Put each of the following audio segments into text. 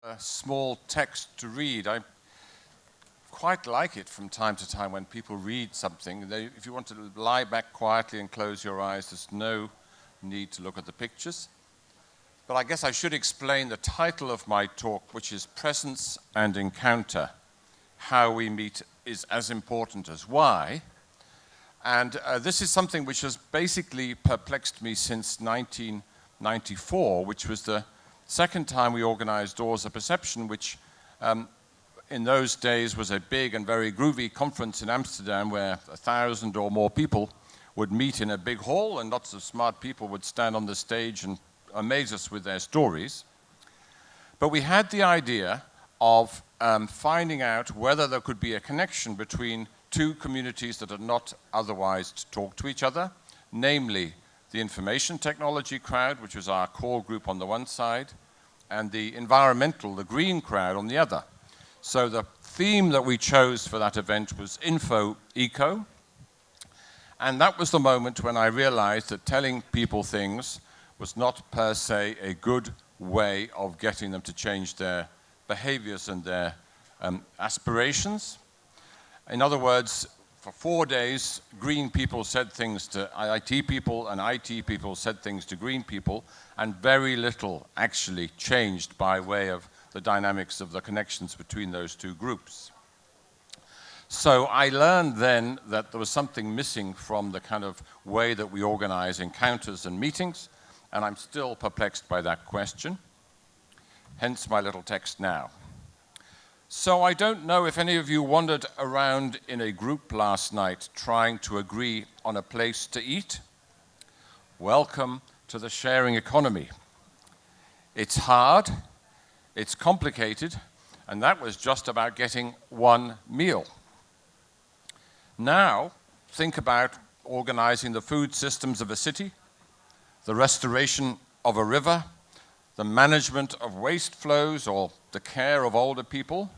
A small text to read. I quite like it from time to time when people read something. If you want to lie back quietly and close your eyes, there's no need to look at the pictures. But I guess I should explain the title of my talk, which is Presence and Encounter. How we meet is as important as why. And this is something which has basically perplexed me since 1994, which was the second time we organized Doors of Perception, which in those days was a big and very groovy conference in Amsterdam where 1,000 or more people would meet in a big hall and lots of smart people would stand on the stage and amaze us with their stories. But we had the idea of finding out whether there could be a connection between two communities that had not otherwise talked to each other, namely the information technology crowd, which was our core group on the one side, and the environmental, the green crowd on the other. So the theme that we chose for that event was Info Eco. And that was the moment when I realized that telling people things was not per se a good way of getting them to change their behaviors and their aspirations. In other words, for 4 days, green people said things to IT people and IT people said things to green people, and very little actually changed by way of the dynamics of the connections between those two groups. So I learned then that there was something missing from the kind of way that we organize encounters and meetings, and I'm still perplexed by that question, hence my little text now. So I don't know if any of you wandered around in a group last night trying to agree on a place to eat. Welcome to the sharing economy. It's hard, it's complicated, and that was just about getting one meal. Now, think about organizing the food systems of a city, the restoration of a river, the management of waste flows, or the care of older people.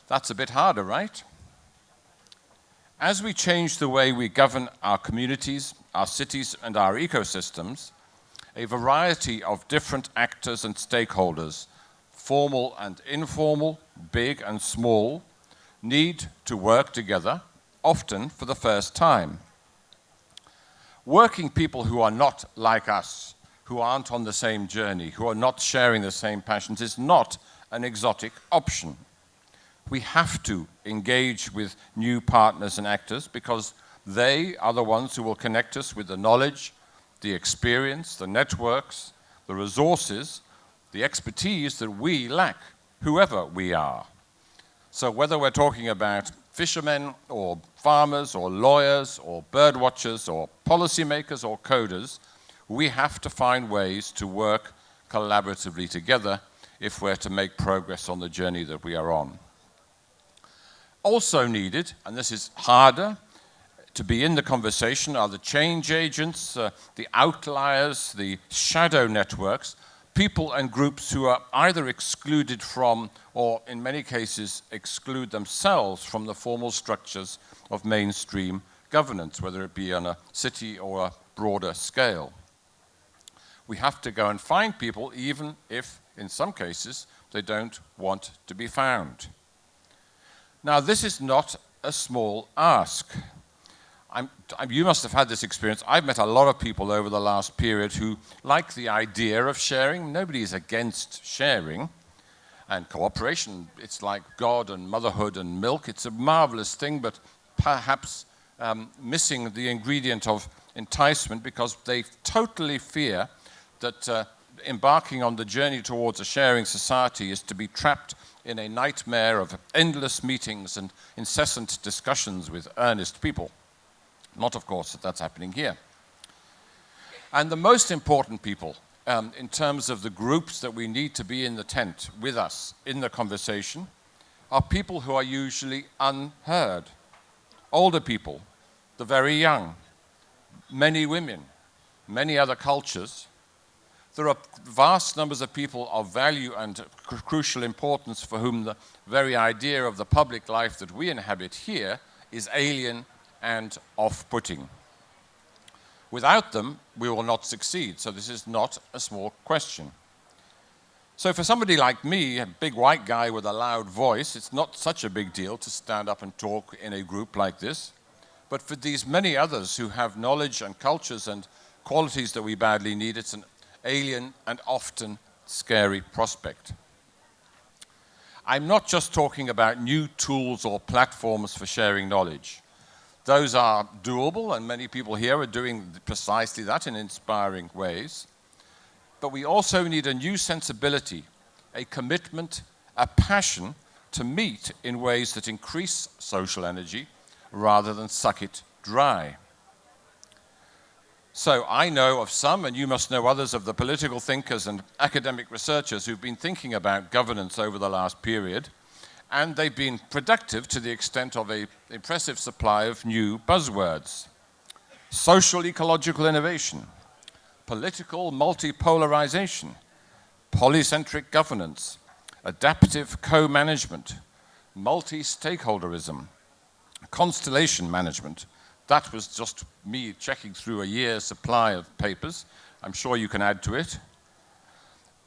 That's a bit harder, right? As we change the way we govern our communities, our cities, and our ecosystems, a variety of different actors and stakeholders, formal and informal, big and small, need to work together, often for the first time. Working people who are not like us, who aren't on the same journey, who are not sharing the same passions, is not an exotic option. We have to engage with new partners and actors because they are the ones who will connect us with the knowledge, the experience, the networks, the resources, the expertise that we lack, whoever we are. So whether we're talking about fishermen or farmers or lawyers or bird watchers or policymakers or coders, we have to find ways to work collaboratively together if we're to make progress on the journey that we are on. Also needed, and this is harder, to be in the conversation are the change agents, the outliers, the shadow networks, people and groups who are either excluded from or in many cases exclude themselves from the formal structures of mainstream governance, whether it be on a city or a broader scale. We have to go and find people even if, in some cases, they don't want to be found. Now, this is not a small ask. You must have had this experience. I've met a lot of people over the last period who like the idea of sharing. Nobody is against sharing and cooperation. It's like God and motherhood and milk. It's a marvelous thing, but perhaps missing the ingredient of enticement because they totally fear that embarking on the journey towards a sharing society is to be trapped in a nightmare of endless meetings and incessant discussions with earnest people. Not, of course, that that's happening here. And the most important people, in terms of the groups that we need to be in the tent with us in the conversation, are people who are usually unheard. Older people, the very young, many women, many other cultures. There are vast numbers of people of value and crucial importance for whom the very idea of the public life that we inhabit here is alien and off-putting. Without them, we will not succeed, so this is not a small question. So for somebody like me, a big white guy with a loud voice, it's not such a big deal to stand up and talk in a group like this. But for these many others who have knowledge and cultures and qualities that we badly need, it's an alien and often scary prospect. I'm not just talking about new tools or platforms for sharing knowledge. Those are doable, and many people here are doing precisely that in inspiring ways. But we also need a new sensibility, a commitment, a passion to meet in ways that increase social energy rather than suck it dry. So I know of some, and you must know others, of the political thinkers and academic researchers who've been thinking about governance over the last period, and they've been productive to the extent of an impressive supply of new buzzwords. Social ecological innovation, political multipolarization, polycentric governance, adaptive co-management, multi-stakeholderism, constellation management. That was just me checking through a year's supply of papers. I'm sure you can add to it.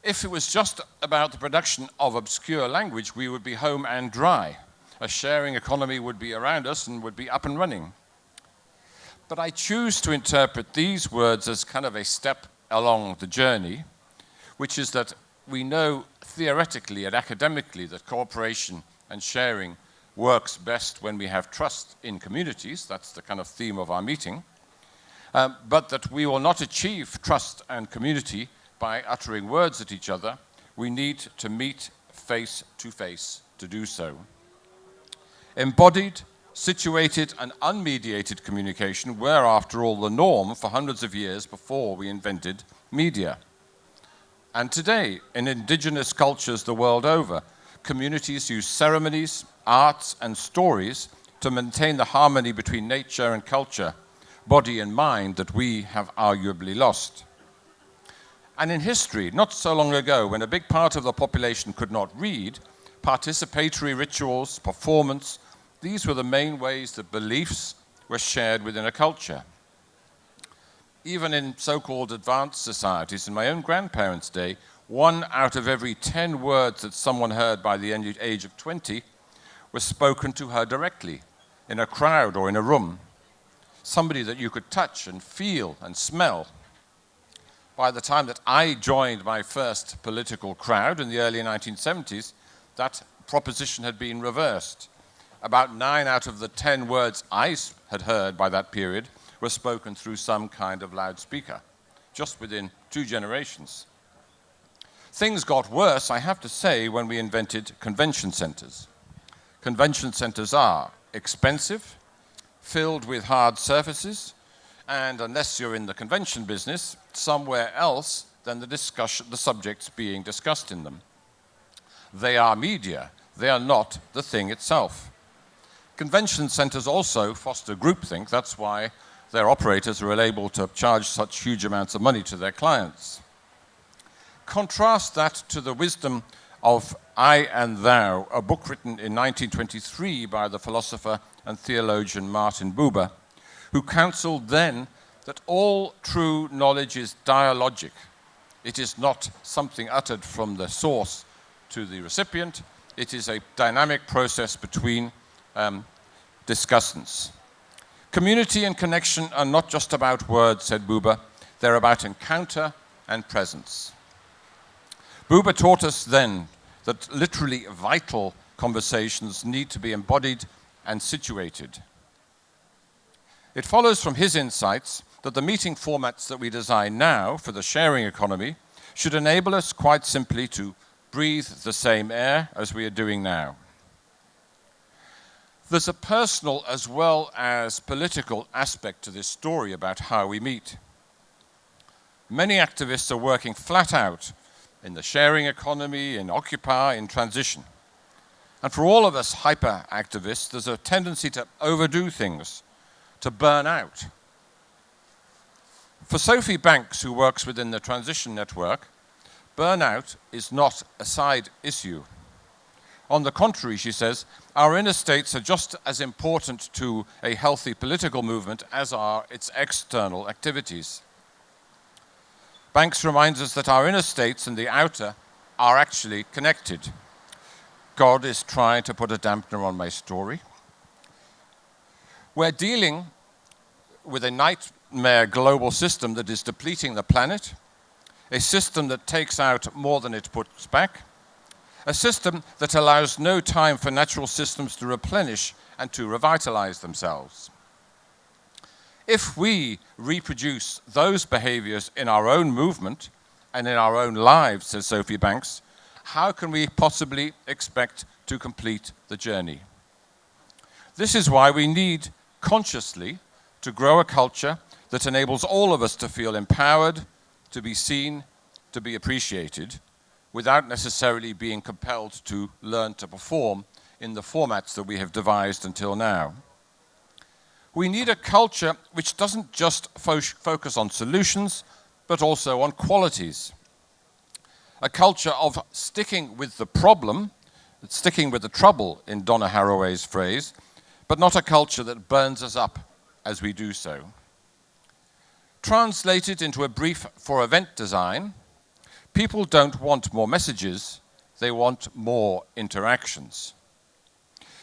If it was just about the production of obscure language, we would be home and dry. A sharing economy would be around us and would be up and running. But I choose to interpret these words as kind of a step along the journey, which is that we know theoretically and academically that cooperation and sharing works best when we have trust in communities. That's the kind of theme of our meeting. But that we will not achieve trust and community by uttering words at each other. We need to meet face to face to do so. Embodied, situated, and unmediated communication were, after all, the norm for hundreds of years before we invented media. And today, in indigenous cultures the world over, communities use ceremonies, arts, and stories to maintain the harmony between nature and culture, body and mind, that we have arguably lost. And in history, not so long ago, when a big part of the population could not read, participatory rituals, performance, these were the main ways that beliefs were shared within a culture. Even in so-called advanced societies, in my own grandparents' day, 1 out of every 10 words that someone heard by the age of 20 was spoken to her directly, in a crowd or in a room. Somebody that you could touch and feel and smell. By the time that I joined my first political crowd in the early 1970s, that proposition had been reversed. About 9 out of the 10 words I had heard by that period were spoken through some kind of loudspeaker, just within 2 generations. Things got worse, I have to say, when we invented convention centers. Convention centers are expensive, filled with hard surfaces, and unless you're in the convention business, somewhere else than the subjects being discussed in them. They are media. They are not the thing itself. Convention centers also foster groupthink. That's why their operators are able to charge such huge amounts of money to their clients. Contrast that to the wisdom of I and Thou, a book written in 1923 by the philosopher and theologian Martin Buber, who counseled then that all true knowledge is dialogic. It is not something uttered from the source to the recipient. It is a dynamic process between discussants. Community and connection are not just about words, said Buber. They're about encounter and presence. Buber taught us then that literally vital conversations need to be embodied and situated. It follows from his insights that the meeting formats that we design now for the sharing economy should enable us quite simply to breathe the same air as we are doing now. There's a personal as well as political aspect to this story about how we meet. Many activists are working flat out in the sharing economy, in Occupy, in transition. And for all of us hyper-activists, there's a tendency to overdo things, to burn out. For Sophie Banks, who works within the transition network, burnout is not a side issue. On the contrary, she says, our inner states are just as important to a healthy political movement as are its external activities. Banks reminds us that our inner states and the outer are actually connected. God is trying to put a dampener on my story. We're dealing with a nightmare global system that is depleting the planet, a system that takes out more than it puts back, a system that allows no time for natural systems to replenish and to revitalize themselves. If we reproduce those behaviors in our own movement and in our own lives, says Sophie Banks, how can we possibly expect to complete the journey? This is why we need consciously to grow a culture that enables all of us to feel empowered, to be seen, to be appreciated, without necessarily being compelled to learn to perform in the formats that we have devised until now. We need a culture which doesn't just focus on solutions, but also on qualities. A culture of sticking with the problem, sticking with the trouble, in Donna Haraway's phrase, but not a culture that burns us up as we do so. Translated into a brief for event design, people don't want more messages, they want more interactions.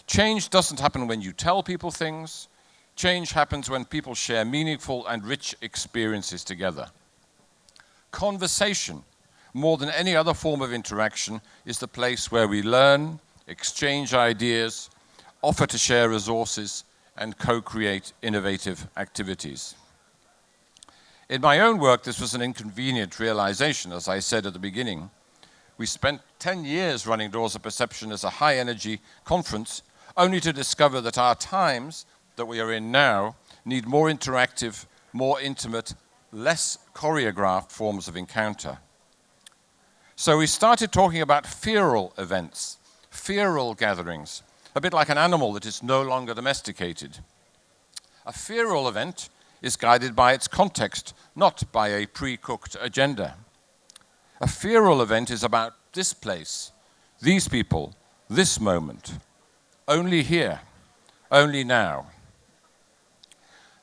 Change doesn't happen when you tell people things. Change happens when people share meaningful and rich experiences together. Conversation, more than any other form of interaction, is the place where we learn, exchange ideas, offer to share resources, and co-create innovative activities. In my own work, this was an inconvenient realization, as I said at the beginning. We spent 10 years running Doors of Perception as a high-energy conference, only to discover that our times that we are in now need more interactive, more intimate, less choreographed forms of encounter. So we started talking about feral events, feral gatherings, a bit like an animal that is no longer domesticated. A feral event is guided by its context, not by a pre-cooked agenda. A feral event is about this place, these people, this moment, only here, only now.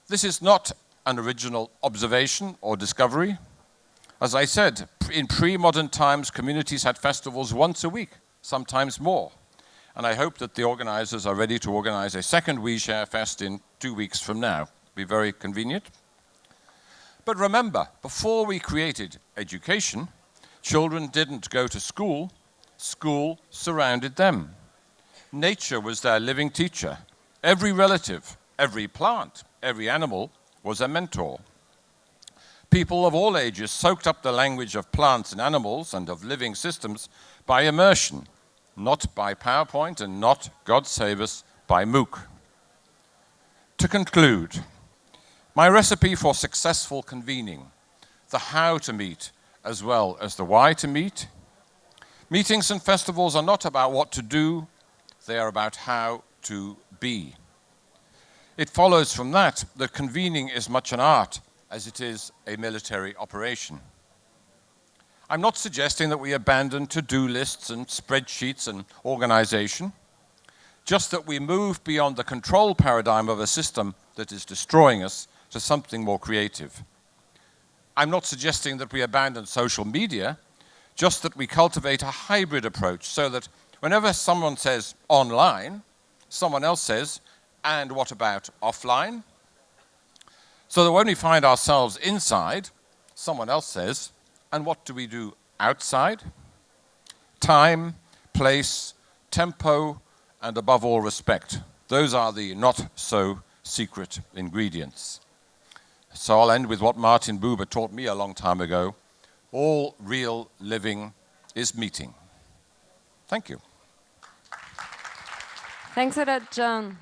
This is not an original observation or discovery. As I said, in pre-modern times, communities had festivals once a week, sometimes more. And I hope that the organizers are ready to organize a second We Share Fest in 2 weeks from now. Be very convenient. But remember, before we created education, children didn't go to school. School surrounded them. Nature was their living teacher. Every relative, every plant, every animal was a mentor. People of all ages soaked up the language of plants and animals and of living systems by immersion, not by PowerPoint and not, God save us, by MOOC. To conclude, my recipe for successful convening, the how to meet as well as the why to meet. Meetings and festivals are not about what to do, they are about how to be. It follows from that that convening is much an art as it is a military operation. I'm not suggesting that we abandon to-do lists and spreadsheets and organization, just that we move beyond the control paradigm of a system that is destroying us to something more creative. I'm not suggesting that we abandon social media, just that we cultivate a hybrid approach so that whenever someone says online, someone else says, and what about offline? So that when we find ourselves inside, someone else says, and what do we do outside? Time, place, tempo, and above all, respect. Those are the not so secret ingredients. So I'll end with what Martin Buber taught me a long time ago. All real living is meeting. Thank you. Thanks for that, John.